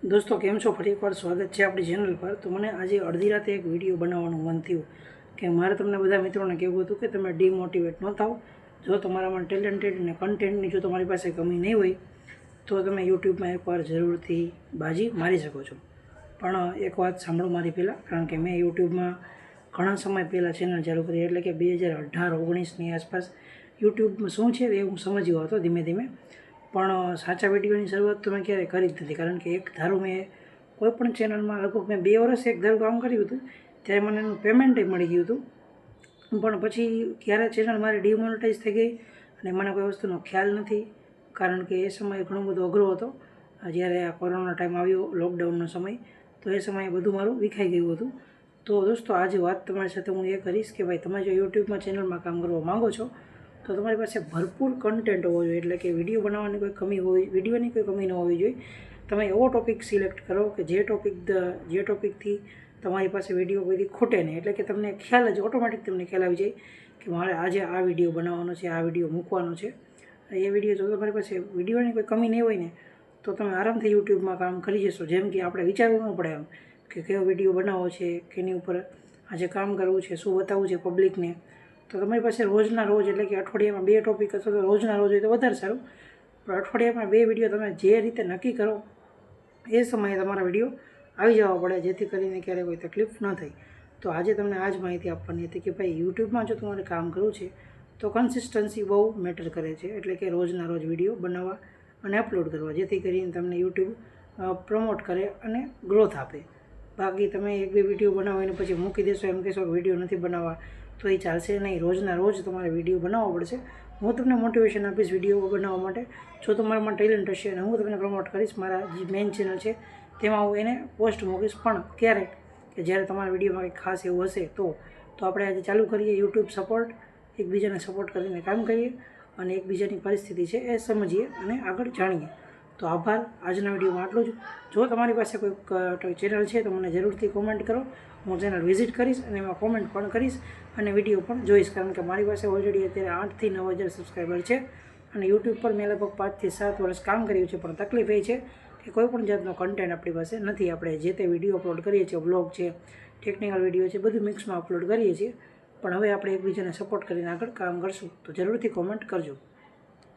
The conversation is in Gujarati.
दोस्तों केम छो फरी एक बार स्वागत है अपनी चेनल पर। तो मैंने आज अर्धी राते एक विडियो बनावવાનું मन थયું कि मारे तमने બધા મિત્રોને કહેવું હતું કે તમે ડિમોટિવેટ ન થાઓ। જો તમારામાં ટેલેન્ટેડ અને કન્ટેન્ટની જો તમારી પાસે કમી નહીં હોય તો તમે યુટ્યુબમાં એકવાર જરૂરથી બાજી મારી શકો છો। પણ એક વાત સાંભળો મારી પહેલાં, કારણ કે મેં યુટ્યુબમાં ઘણા સમય પહેલાં ચેનલ ચાલુ કરી, એટલે કે 2018-19ની આસપાસ યુટ્યુબમાં શું છે એ હું સમજ્યો હતો ધીમે ધીમે। પણ સાચા વિડીયોની શરૂઆત તો મેં ક્યારેય કરી જ નથી, કારણ કે એક ધારું મેં કોઈપણ ચેનલમાં લગભગ મેં 2 વર્ષ એક ધારું કામ કર્યું હતું, ત્યારે મને એનું પેમેન્ટ મળી ગયું હતું। પણ પછી ક્યારે ચેનલ મારી ડિમોનેટાઇઝ થઈ ગઈ અને મને કોઈ વસ્તુનો ખ્યાલ નથી, કારણ કે એ સમય ઘણો બધો અઘરો હતો। જ્યારે આ કોરોના ટાઈમ આવ્યો, લોકડાઉનનો સમય, તો એ સમયે બધું મારું વિખાઈ ગયું હતું। તો દોસ્તો આજે વાત તમારી સાથે હું એ કરીશ કે ભાઈ તમે જો યુટ્યુબમાં ચેનલમાં કામ કરવા માગો છો તો તમારી પાસે ભરપૂર કન્ટેન્ટ હોવો જોઈએ, એટલે કે વિડીયો બનાવવાની કોઈ કમી હોય, વિડીયોની કોઈ કમી ન હોવી જોઈએ। તમે એવો ટૉપિક સિલેક્ટ કરો કે જે ટૉપિકથી તમારી પાસે વિડીયો કોઈથી ખૂટે નહીં, એટલે કે તમને ખ્યાલ જ ઓટોમેટિક તમને ખ્યાલ આવી જાય કે મારે આજે આ વિડીયો બનાવવાનો છે, આ વિડીયો મૂકવાનો છે। એ વિડીયો જો તમારી પાસે વિડીયોની કોઈ કમી નહીં હોય ને તો તમે આરામથી યુટ્યુબમાં કામ કરી જશો। જેમ કે આપણે વિચારવું ન પડે એમ કે કયો વિડીયો બનાવવો છે, કેની ઉપર આજે કામ કરવું છે, શું બતાવવું છે પબ્લિકને। તો તમારી પાસે રોજના રોજ, એટલે કે અઠવાડિયામાં 2 ટૉપિક અથવા તો રોજના રોજ હોય તો વધારે સારું, પણ અઠવાડિયામાં 2 વિડીયો તમે જે રીતે નક્કી કરો એ સમયે તમારા વિડીયો આવી જવા પડે, જેથી કરીને ક્યારેય કોઈ તકલીફ ન થાય। તો આજે તમને આ જ માહિતી આપવાની હતી કે ભાઈ યુટ્યુબમાં જો તમારે કામ કરવું છે તો કન્સિસ્ટન્સી બહુ મેટર કરે છે, એટલે કે રોજના રોજ વિડીયો બનાવવા અને અપલોડ કરવા, જેથી કરીને તમને યુટ્યુબ પ્રમોટ કરે અને ગ્રોથ આપે। બાકી તમે 1-2 વિડીયો બનાવીને પછી મૂકી દેશો, એમ કહેશો વિડીયો નથી બનાવવા, તો એ ચાલશે નહીં। રોજના રોજ તમારે વિડીયો બનાવવો પડશે। હું તમને મોટિવેશન આપીશ વિડીયો બનાવવા માટે, જો તમારામાં ટેલેન્ટ હશે અને હું તમને પ્રમોટ કરીશ। મારા જે મેઇન ચેનલ છે તેમાં હું એને પોસ્ટ મૂકીશ, પણ ક્યારેક કે જ્યારે તમારા વિડીયોમાં કંઈક ખાસ એવું હશે તો આપણે આજે ચાલુ કરીએ યુટ્યુબ સપોર્ટ, એકબીજાને સપોર્ટ કરીને કામ કરીએ અને એકબીજાની પરિસ્થિતિ છે એ સમજીએ અને આગળ જાણીએ। તો આભાર, આજના વિડીયોમાં આટલું જ। જો તમારી પાસે કોઈ ચેનલ છે તો મને જરૂરથી કોમેન્ટ કરો, હું ચેનલ વિઝિટ કરીશ અને એમાં કોમેન્ટ પણ કરીશ અને વિડીયો પણ જોઈશ, કારણ કે મારી પાસે ઓલરેડી અત્યારે 8 થી 9 હજાર સબસ્ક્રાઈબર છે અને યુટ્યુબ પર મેં લગભગ 5 થી 7 વર્ષ કામ કર્યું છે। પણ તકલીફ એ છે કે કોઈપણ જાતનો કન્ટેન્ટ આપણી પાસે નથી। આપણે જે તે વિડીયો અપલોડ કરીએ છીએ, વ્લોગ છે, ટેકનિકલ વિડીયો છે, બધું મિક્સમાં અપલોડ કરીએ છીએ, પણ હવે આપણે એકબીજાને સપોર્ટ કરીને આગળ કામ કરશું। તો જરૂરથી કોમેન્ટ કરજો।